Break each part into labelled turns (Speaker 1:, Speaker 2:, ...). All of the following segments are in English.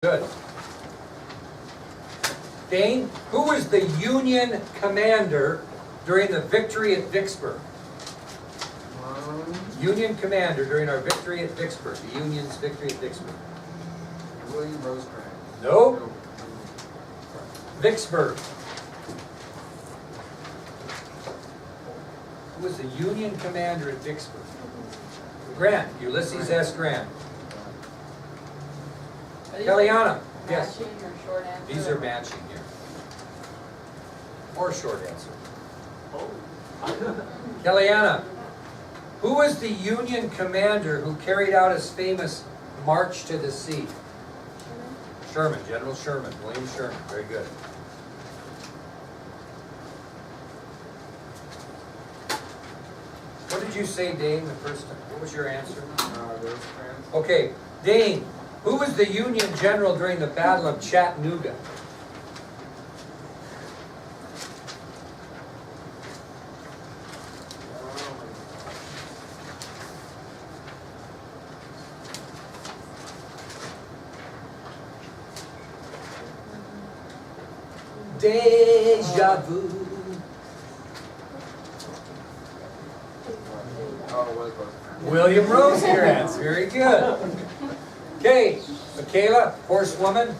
Speaker 1: Good. Dane, who was the Union commander during the victory at Vicksburg? Union commander during our victory at Vicksburg. The Union's victory at Vicksburg.
Speaker 2: William Rosecrans.
Speaker 1: No. Vicksburg. Who was the Union commander at Vicksburg? Grant. Ulysses S. Grant. Kellyanna. Yes.
Speaker 3: Matching or short answer?
Speaker 1: These are matching here. Or short answer. Kellyanna. Who was the Union commander who carried out his famous March to the Sea? Sherman. General Sherman. William Sherman. Very good. What did you say, Dane, the first time? What was your answer?
Speaker 2: Rosecrans.
Speaker 1: Okay, Dane. Who was the Union general during the Battle of Chattanooga? Deja vu.
Speaker 2: Oh, it was Rosecrans.
Speaker 1: William Rosecrans. Very good. Okay, Michaela, horsewoman.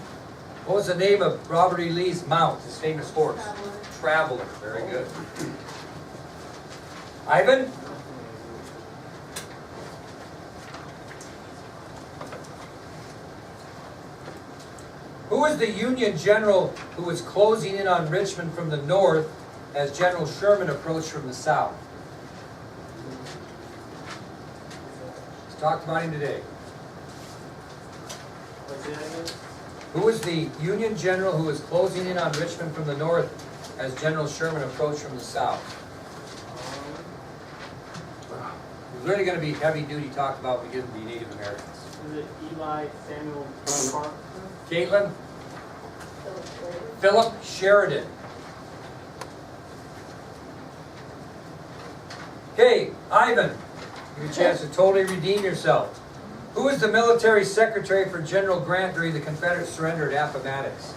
Speaker 1: What was the name of Robert E. Lee's mount, his famous horse? Traveler. Very good. Ivan? Who was the Union general who was closing in on Richmond from the north as General Sherman approached from the south? Let's talk about him today. Who was the Union general who was closing in on Richmond from the north as General Sherman approached from the south? It's really going to be heavy duty talk about when we get to the Native Americans.
Speaker 4: Is it Eli Samuel Parker?
Speaker 1: Caitlin? Philip Sheridan. Okay, Ivan, give you a chance to totally redeem yourself. Who was the military secretary for General Grant during the Confederate surrender at Appomattox?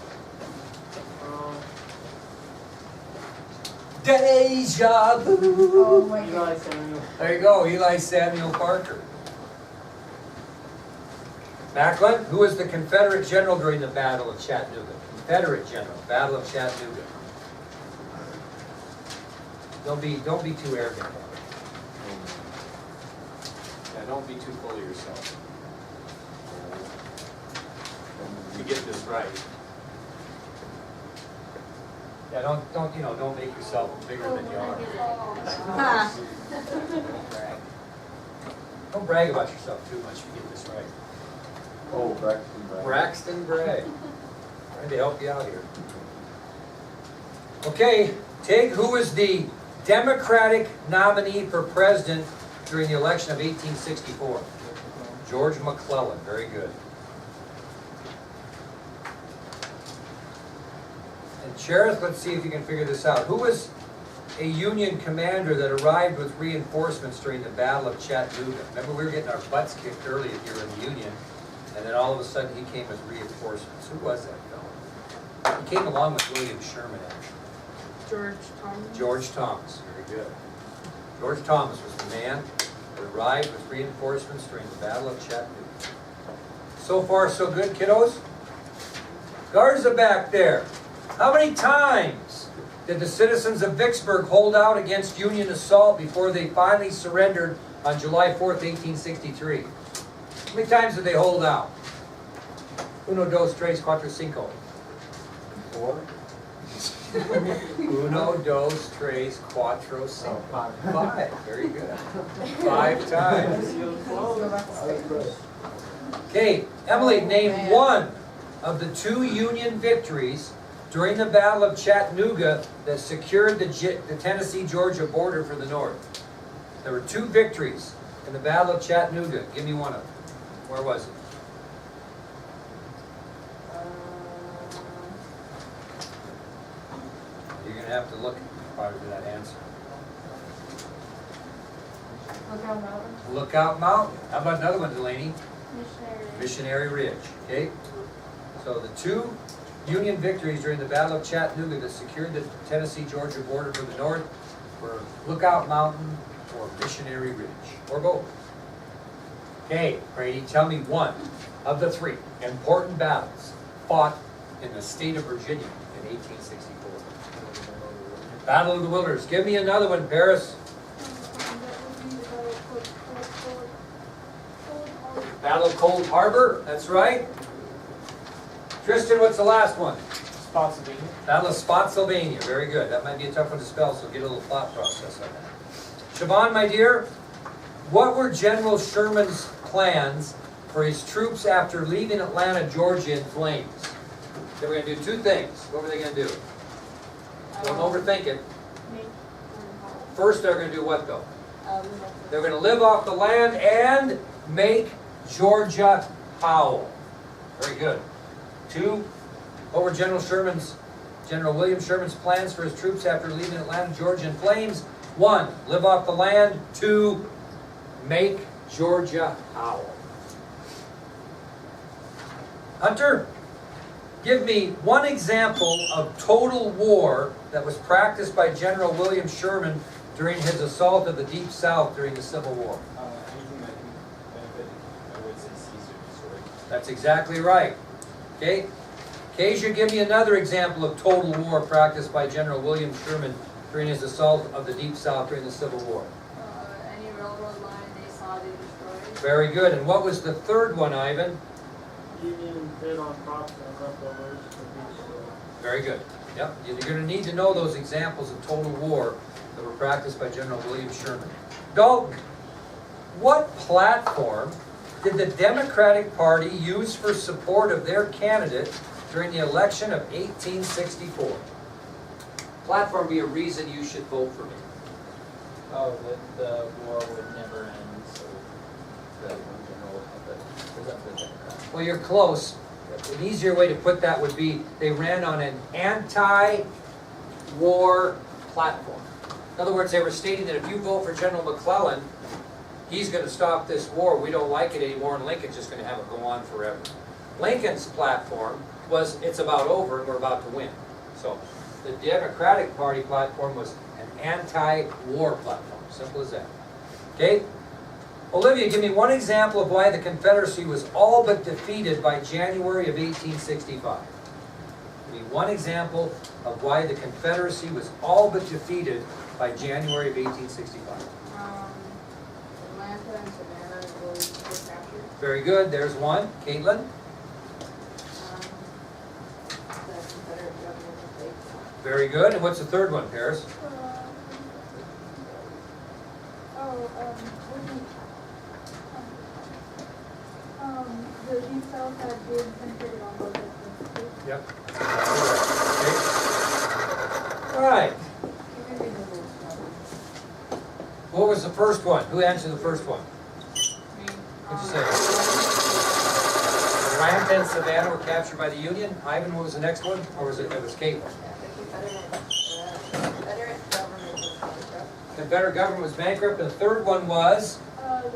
Speaker 1: Deja vu.
Speaker 3: Oh my
Speaker 4: Eli
Speaker 3: God.
Speaker 4: Samuel.
Speaker 1: There you go, Eli Samuel Parker. Macklin, who was the Confederate general during the Battle of Chattanooga? Confederate general, Battle of Chattanooga. Don't be too arrogant. Yeah, don't be too full of yourself. To get this right. Yeah, don't make yourself bigger than you are. Don't brag. Don't brag about yourself too much if you get this right.
Speaker 2: Oh, Braxton Bragg.
Speaker 1: Braxton Bragg. Trying to help you out here. Okay, Tig, who was the Democratic nominee for president during the election of 1864? George McClellan. Very good. And Cherith, let's see if you can figure this out. Who was a Union commander that arrived with reinforcements during the Battle of Chattanooga? Remember, we were getting our butts kicked early here in the Union, and then all of a sudden he came with reinforcements. Who was that fellow? He came along with William Sherman, actually.
Speaker 3: George Thomas.
Speaker 1: George Thomas. Very good. George Thomas was the man that arrived with reinforcements during the Battle of Chattanooga. So far, so good, kiddos? Garza back there. How many times did the citizens of Vicksburg hold out against Union assault before they finally surrendered on July 4th, 1863? How many times did they hold out? Uno, dos, tres, cuatro, cinco.
Speaker 2: 4?
Speaker 1: Uno, dos, tres, cuatro, cinco.
Speaker 2: Oh, 5.
Speaker 1: 5. Very good. 5 times. Okay, Emily, name one of the 2 Union victories during the Battle of Chattanooga that secured the Tennessee-Georgia border for the North. There were 2 victories in the Battle of Chattanooga. Give me one of them. Where was it? You're going to have to look part of that answer.
Speaker 3: Lookout Mountain.
Speaker 1: Lookout Mountain. How about another one, Delaney?
Speaker 3: Missionary.
Speaker 1: Missionary Ridge. Okay? So the two Union victories during the Battle of Chattanooga that secured the Tennessee-Georgia border for the North were Lookout Mountain or Missionary Ridge, or both. Okay, Brady, tell me one of the three important battles fought in the state of Virginia in 1864. Battle of the Wilderness. Give me another one, Paris. Battle of Cold Harbor, that's right. Tristan, what's the last one?
Speaker 4: Spotsylvania.
Speaker 1: Battle of Spotsylvania, very good. That might be a tough one to spell, so get a little thought process on that. Siobhan, my dear, what were General Sherman's plans for his troops after leaving Atlanta, Georgia in flames? They were going to do two things. What were they going to do? Don't overthink it. First, they're going to do what, though? They're going to live off the land and make Georgia howl. Very good. Two, what were General William Sherman's plans for his troops after leaving Atlanta, Georgia in flames? One, live off the land. Two, make Georgia howl. Hunter, give me one example of total war that was practiced by General William Sherman during his assault of the Deep South during the Civil War.
Speaker 2: Anything that can benefit, I would say Caesar's story.
Speaker 1: That's exactly right. Okay? Kezia, give me another example of total war practiced by General William Sherman during his assault of the Deep South during the Civil War.
Speaker 3: Any railroad line they saw, they destroyed.
Speaker 1: Very good. And what was the third one, Ivan?
Speaker 4: Union bid on crops and leftovers.
Speaker 1: Very good. Yep. You're going to need to know those examples of total war that were practiced by General William Sherman. Dalton, what platform did the Democratic Party use for support of their candidate during the election of 1864? Platform be a reason you should vote for me.
Speaker 5: Oh, that the war would never end, so that one general would have to present to the Democrats.
Speaker 1: Well, you're close. An easier way to put that would be they ran on an anti-war platform. In other words, they were stating that if you vote for General McClellan, he's going to stop this war. We don't like it anymore, and Lincoln's just going to have it go on forever. Lincoln's platform was, it's about over and we're about to win. So the Democratic Party platform was an anti-war platform. Simple as that. Okay? Olivia, give me one example of why the Confederacy was all but defeated by January of 1865. Give me one example of why the Confederacy was all but defeated by January of 1865.
Speaker 3: Atlanta and Savannah were captured.
Speaker 1: Very good. There's one. Caitlin?
Speaker 3: The Confederate government was taken.
Speaker 1: Very good. And what's the third one, Paris?
Speaker 6: The Deep South had been penetrated on both sides.
Speaker 1: Yep. Okay. All right. What was the first one? Who answered the first one? What'd you say? Atlanta and Savannah were captured by the Union. Ivan, what was the next one? Or was it Caitlin?
Speaker 3: The Confederate government was bankrupt.
Speaker 1: Confederate government was bankrupt. And the third one was?
Speaker 6: The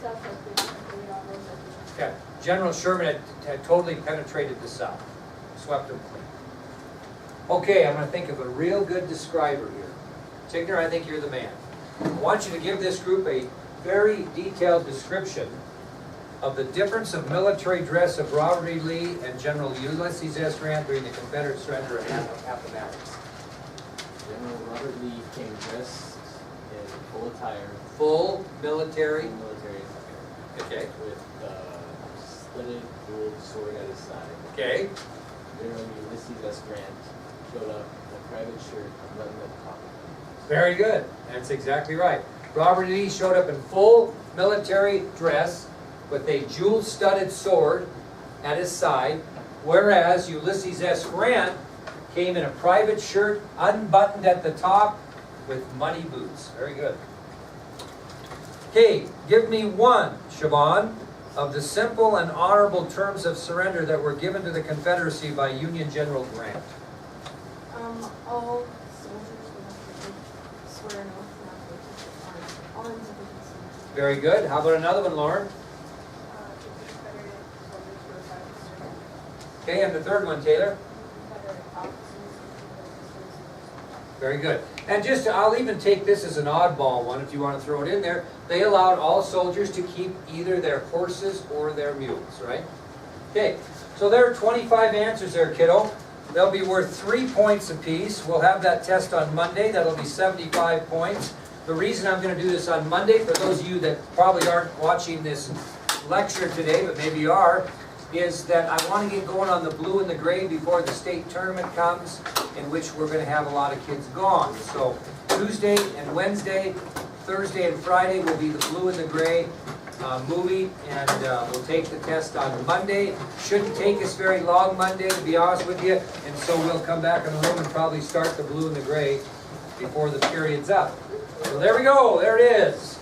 Speaker 6: South had been penetrated on both sides.
Speaker 1: Okay. General Sherman had totally penetrated the South. Swept them clean. Okay, I'm going to think of a real good describer here. Tigner, I think you're the man. I want you to give this group a very detailed description of the difference of military dress of Robert E. Lee and General Ulysses S. Grant during the Confederate surrender at Appomattox.
Speaker 5: General Robert Lee came dressed in full attire,
Speaker 1: Full military.
Speaker 5: military attire,
Speaker 1: Okay.
Speaker 5: with slitted gold sword at his side.
Speaker 1: Okay.
Speaker 5: General Ulysses S. Grant showed up in a private shirt unbuttoned at the top.
Speaker 1: Very good. That's exactly right. Robert E. Lee showed up in full military dress with a jewel-studded sword at his side, whereas Ulysses S. Grant came in a private shirt, unbuttoned at the top, with muddy boots. Very good. Okay, give me one, Siobhan, of the simple and honorable terms of surrender that were given to the Confederacy by Union General Grant.
Speaker 6: All soldiers will have to swear an oath not to take arms of allegiance.
Speaker 1: Very good. How about another one, Lauren?
Speaker 6: The Confederate soldiers were required to surrender.
Speaker 1: Okay, and the third one, Taylor?
Speaker 6: Confederate officers.
Speaker 1: Very good. And just, I'll even take this as an oddball one if you want to throw it in there. They allowed all soldiers to keep either their horses or their mules, right? Okay, so there are 25 answers there, kiddo. They'll be worth 3 points apiece. We'll have that test on Monday. That'll be 75 points. The reason I'm going to do this on Monday, for those of you that probably aren't watching this lecture today, but maybe you are, is that I want to get going on the blue and the gray before the state tournament comes, in which we're going to have a lot of kids gone. So Tuesday and Wednesday, Thursday and Friday will be the blue and the gray movie, and we'll take the test on Monday. Shouldn't take us very long Monday, to be honest with you, and so we'll come back in the room and probably start the blue and the gray before the period's up. So there we go, there it is.